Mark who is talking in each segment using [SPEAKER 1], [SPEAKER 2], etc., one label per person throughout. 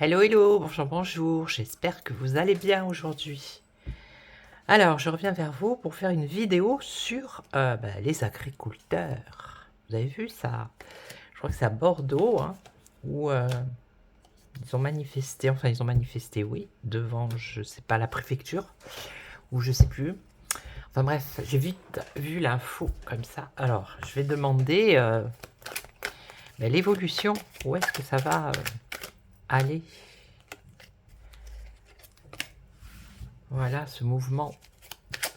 [SPEAKER 1] Hello, hello, bonjour, bonjour, j'espère que vous allez bien aujourd'hui. Alors, je reviens vers vous pour faire une vidéo sur les agriculteurs. Vous avez vu ça? Je crois que c'est à Bordeaux, hein, où ils ont manifesté, enfin ils ont manifesté, oui, devant, je sais pas, la préfecture, ou je sais plus. Enfin bref, j'ai vite vu l'info comme ça. Alors, je vais demander l'évolution, où est-ce que ça va aller? Voilà, ce mouvement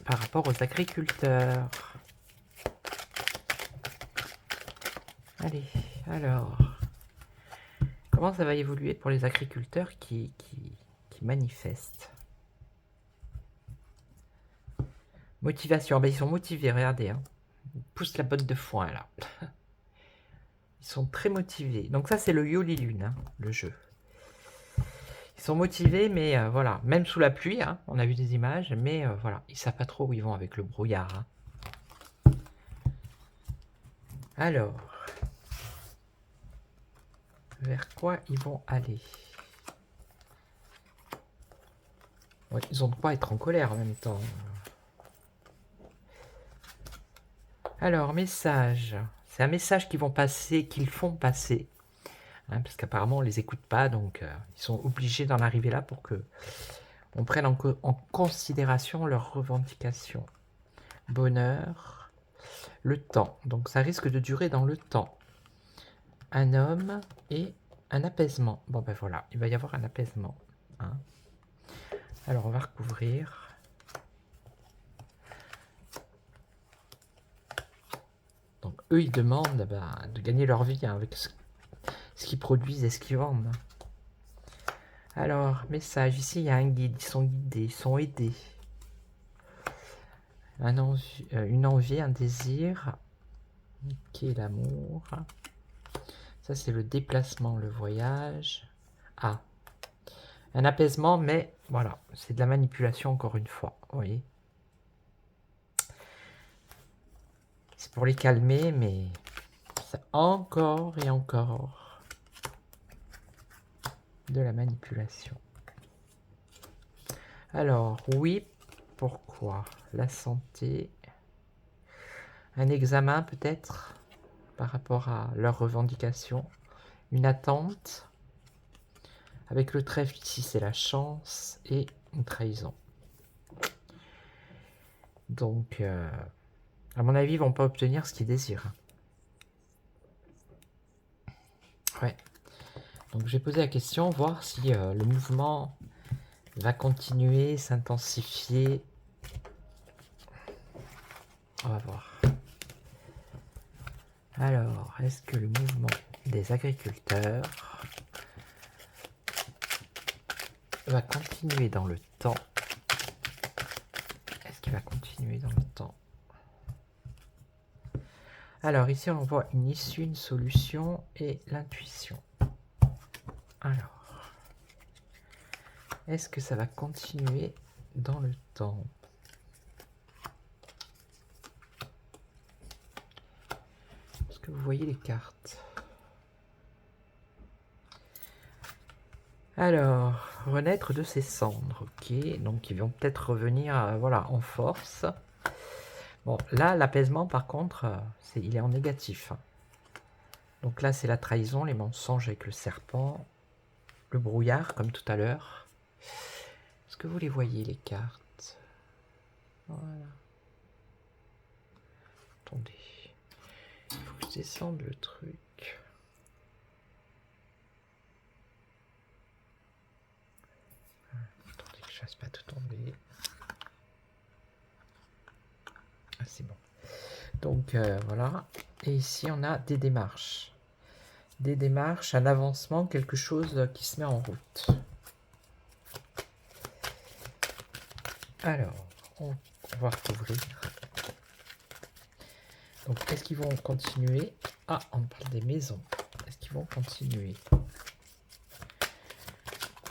[SPEAKER 1] par rapport aux agriculteurs. Allez, alors, comment ça va évoluer pour les agriculteurs qui manifestent? Motivation, ben ils sont motivés, regardez, hein. Ils poussent la botte de foin, là. Ils sont très motivés. Donc ça, c'est le Yoli Lune, hein, le jeu. Ils sont motivés, mais voilà, même sous la pluie, hein, on a vu des images, mais voilà, ils savent pas trop où ils vont avec le brouillard. Hein. Alors, vers quoi ils vont aller? Ouais, ils ont de quoi être en colère en même temps. Alors, message. C'est un message qu'ils vont passer, qu'ils font passer. Hein, parce qu'apparemment, on ne les écoute pas, donc ils sont obligés d'en arriver là pour que on prenne en considération leurs revendications. Bonheur, le temps. Donc ça risque de durer dans le temps. Un homme et un apaisement. Bon ben voilà, il va y avoir un apaisement. Hein. Alors on va recouvrir. Donc eux, ils demandent de gagner leur vie hein, avec ce qu'ils produisent et ce qu'ils vendent. Alors, message, ici il y a un guide, ils sont guidés, ils sont aidés. Une envie, un désir, qui est l'amour. Ça, c'est le déplacement, le voyage. Ah, un apaisement, mais voilà, c'est de la manipulation encore une fois. Vous voyez, c'est pour les calmer, mais c'est encore et encore de la manipulation. Alors, oui, pourquoi? La santé, un examen peut-être par rapport à leurs revendications, une attente. Avec le trèfle ici, c'est la chance et une trahison. Donc, à mon avis, ils vont pas obtenir ce qu'ils désirent. Ouais. Donc, j'ai posé la question, voir si le mouvement va continuer, s'intensifier. On va voir. Alors, est-ce que le mouvement des agriculteurs va continuer dans le temps? Est-ce qu'il va continuer dans le temps? Alors, ici, on voit une issue, une solution et l'intuition. Alors, est-ce que ça va continuer dans le temps? Est-ce que vous voyez les cartes? Alors, renaître de ses cendres, ok. Donc, ils vont peut-être revenir voilà, en force. Bon, là, l'apaisement, par contre, il est en négatif. Donc là, c'est la trahison, les mensonges avec le serpent, le brouillard, comme tout à l'heure. Est-ce que vous les voyez, les cartes? Voilà. Attendez. Il faut que je descende le truc. Attendez que je fasse pas tout tomber. Ah, c'est bon. Donc, voilà. Et ici, on a des démarches. Des démarches, un avancement, quelque chose qui se met en route. Alors, on va recouvrir. Donc, est-ce qu'ils vont continuer? Ah, on parle des maisons. Est-ce qu'ils vont continuer?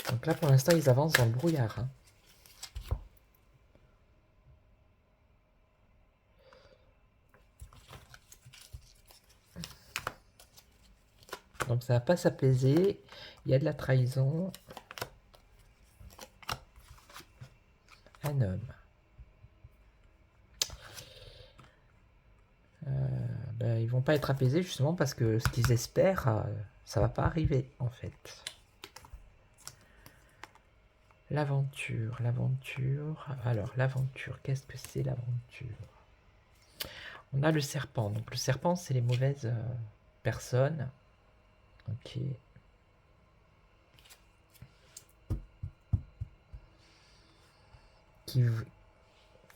[SPEAKER 1] Donc là, pour l'instant, ils avancent dans le brouillard. Hein. Donc ça va pas s'apaiser. Il y a de la trahison. Un homme. Ben, ils vont pas être apaisés justement parce que ce qu'ils espèrent, ça va pas arriver en fait. L'aventure, l'aventure. Alors l'aventure, qu'est-ce que c'est l'aventure? On a le serpent. Donc le serpent, c'est les mauvaises personnes. Ok.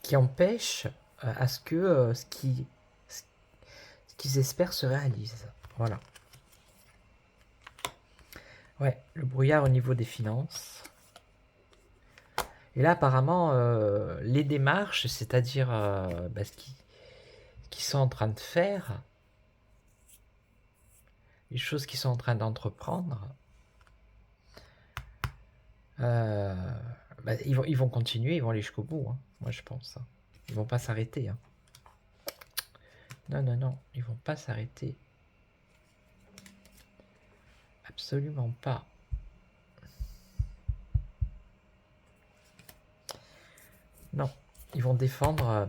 [SPEAKER 1] Qui empêchent à ce que ce qu'ils espèrent se réalise. Voilà. Ouais, le brouillard au niveau des finances. Et là, apparemment, les démarches, c'est-à-dire ce qu'ils sont en train de faire, les choses qu'ils sont en train d'entreprendre, ils vont continuer, ils vont aller jusqu'au bout, hein, moi je pense. Hein. Ils vont pas s'arrêter. Hein. Non, non, non, ils vont pas s'arrêter. Absolument pas. Non, ils vont défendre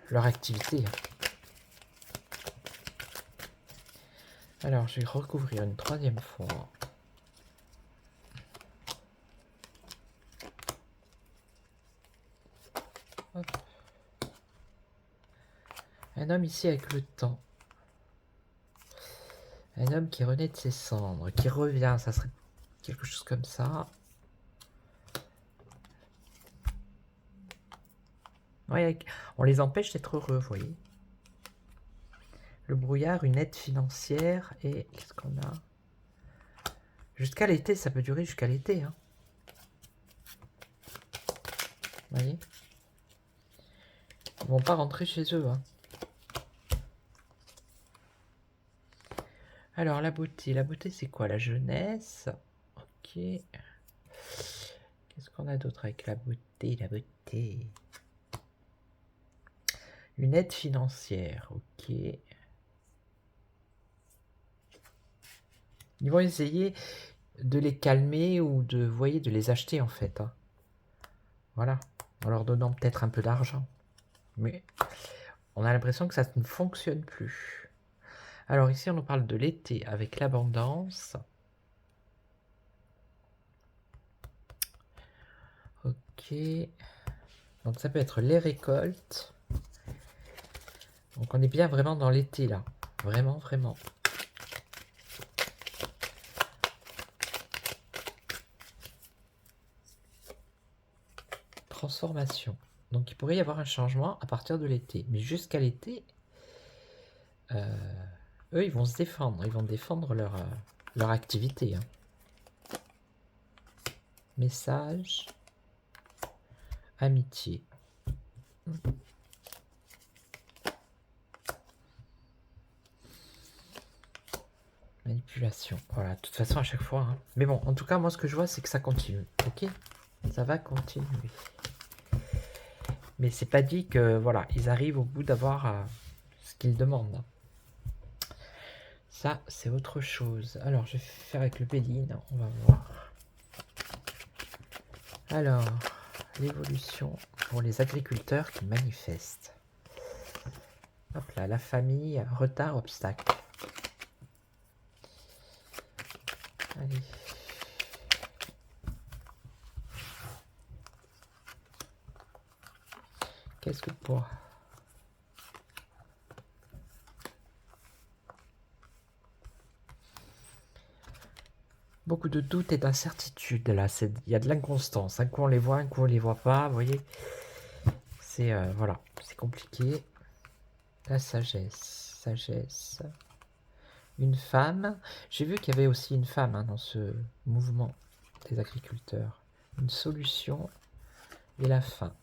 [SPEAKER 1] leur activité. Alors, je vais recouvrir une troisième fois. Hop. Un homme ici avec le temps. Un homme qui renaît de ses cendres, qui revient, ça serait quelque chose comme ça. Ouais, on les empêche d'être heureux, vous voyez. Le brouillard, une aide financière et qu'est-ce qu'on a? Jusqu'à l'été, ça peut durer jusqu'à l'été. Hein. Vous voyez? Ils vont pas rentrer chez eux. Hein. Alors, la beauté c'est quoi? La jeunesse. Ok. Qu'est-ce qu'on a d'autre avec la beauté? La beauté. Une aide financière. Ok. Ils vont essayer de les calmer ou de, vous voyez, de les acheter en fait. Hein. Voilà. En leur donnant peut-être un peu d'argent. Mais on a l'impression que ça ne fonctionne plus. Alors ici, on nous parle de l'été avec l'abondance. Ok. Donc ça peut être les récoltes. Donc on est bien vraiment dans l'été là. Vraiment, vraiment. Transformation. Donc il pourrait y avoir un changement à partir de l'été. Mais jusqu'à l'été, eux, ils vont se défendre. Ils vont défendre leur activité. Hein. Message. Amitié. Manipulation. Voilà, de toute façon, à chaque fois. Hein. Mais bon, en tout cas, moi, ce que je vois, c'est que ça continue. Ok? Ça va continuer. Mais c'est pas dit que, voilà, ils arrivent au bout d'avoir ce qu'ils demandent. Ça, c'est autre chose. Alors, je vais faire avec le Béline. On va voir. Alors, l'évolution pour les agriculteurs qui manifestent. Hop là, la famille, retard, obstacle. Allez. Qu'est-ce que pour... Beaucoup de doutes et d'incertitudes là. Il y a de l'inconstance. Un coup on les voit, un coup on les voit pas. Vous voyez, c'est voilà, c'est compliqué. La sagesse, sagesse. Une femme. J'ai vu qu'il y avait aussi une femme hein, dans ce mouvement des agriculteurs. Une solution et la fin.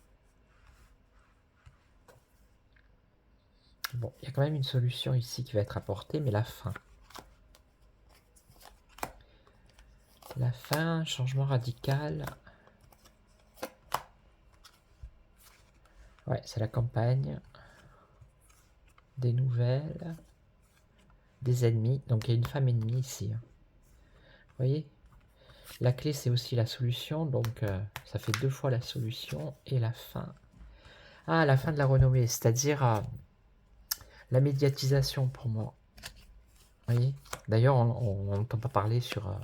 [SPEAKER 1] Bon, il y a quand même une solution ici qui va être apportée, mais la fin. La fin, changement radical. Ouais, c'est la campagne. Des nouvelles. des ennemis. Donc il y a une femme ennemie ici. Hein. Vous voyez? La clé, c'est aussi la solution. Donc ça fait 2 fois la solution. Et la fin. Ah, la fin de la renommée. C'est-à-dire la médiatisation pour moi. Vous voyez? D'ailleurs, on n'entend pas parler sur... moi,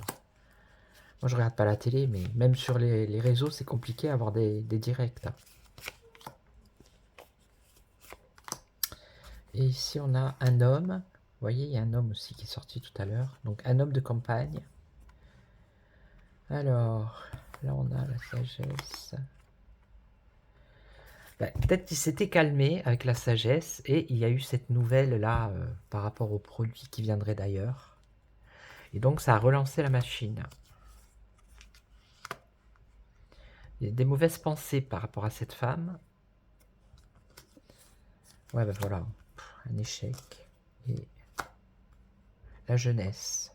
[SPEAKER 1] je regarde pas la télé, mais même sur les réseaux, c'est compliqué d'avoir des directs. Et ici, on a un homme. Vous voyez, il y a un homme aussi qui est sorti tout à l'heure. Donc, un homme de campagne. Alors, là, on a la sagesse. Ben, peut-être qu'il s'était calmé avec la sagesse. Et il y a eu cette nouvelle-là par rapport aux produits qui viendraient d'ailleurs. Et donc, ça a relancé la machine. Il y a des mauvaises pensées par rapport à cette femme. Ouais, ben voilà. Un échec. Et la jeunesse.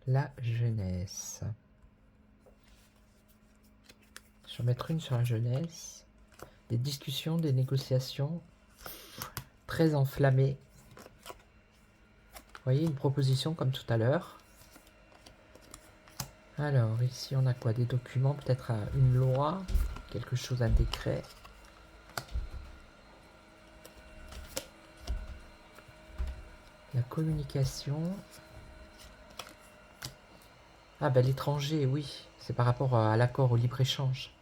[SPEAKER 1] La jeunesse. Je vais mettre une sur la jeunesse. Des discussions, des négociations très enflammées. Vous voyez, une proposition comme tout à l'heure. Alors, ici, on a quoi? Des documents, peut-être une loi, quelque chose, un décret. La communication. Ah, ben l'étranger, oui. C'est par rapport à l'accord au libre-échange.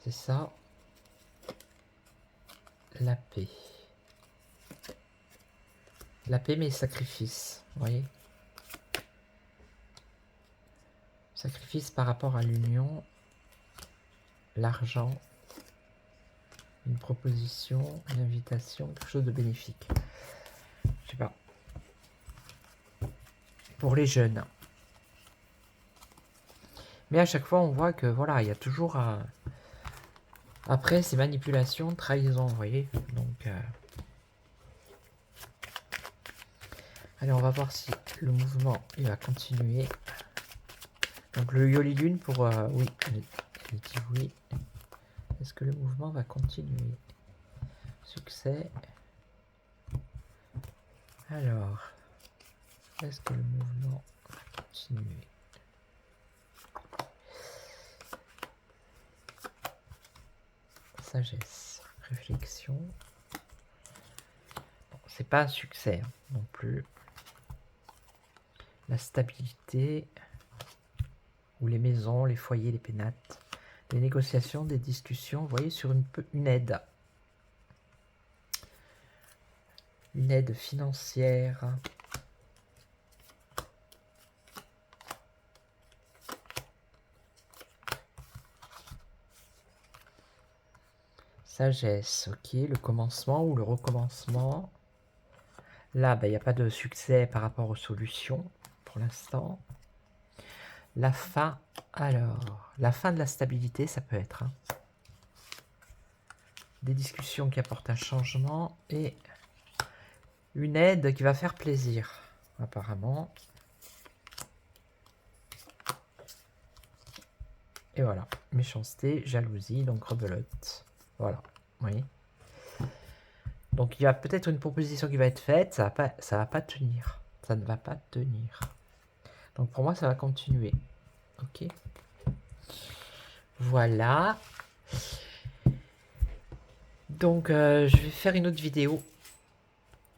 [SPEAKER 1] C'est ça. La paix. La paix, mais sacrifice. Vous voyez? Sacrifice par rapport à l'union. L'argent. Une proposition, une invitation, quelque chose de bénéfique. Je sais pas. Pour les jeunes. Mais à chaque fois, on voit que voilà, il y a toujours après ces manipulations, trahison, vous voyez. Donc, allez, on va voir si le mouvement il va continuer. Donc le Yoli Lune pour oui, elle dit oui. Est-ce que le mouvement va continuer? Succès. Alors, est-ce que le mouvement va continuer? Sagesse, réflexion. Bon, c'est pas un succès hein, non plus. La stabilité, ou les maisons, les foyers, les pénates. Des négociations, des discussions, vous voyez, sur une aide. Une aide financière. Sagesse, ok, le commencement ou le recommencement. Là, il n'y a pas de succès par rapport aux solutions pour l'instant. La fin, alors, la fin de la stabilité, ça peut être. Hein. Des discussions qui apportent un changement et une aide qui va faire plaisir, apparemment. Et voilà, méchanceté, jalousie, donc rebelote. Voilà, vous voyez. Donc il y a peut-être une proposition qui va être faite, ça va pas tenir. Ça ne va pas tenir. Donc pour moi, ça va continuer. Ok. Voilà. Donc je vais faire une autre vidéo.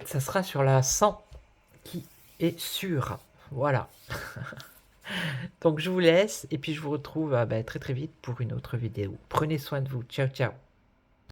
[SPEAKER 1] Ça sera sur la 100 qui est sûre. Voilà. Donc je vous laisse et puis je vous retrouve très très vite pour une autre vidéo. Prenez soin de vous. Ciao ciao.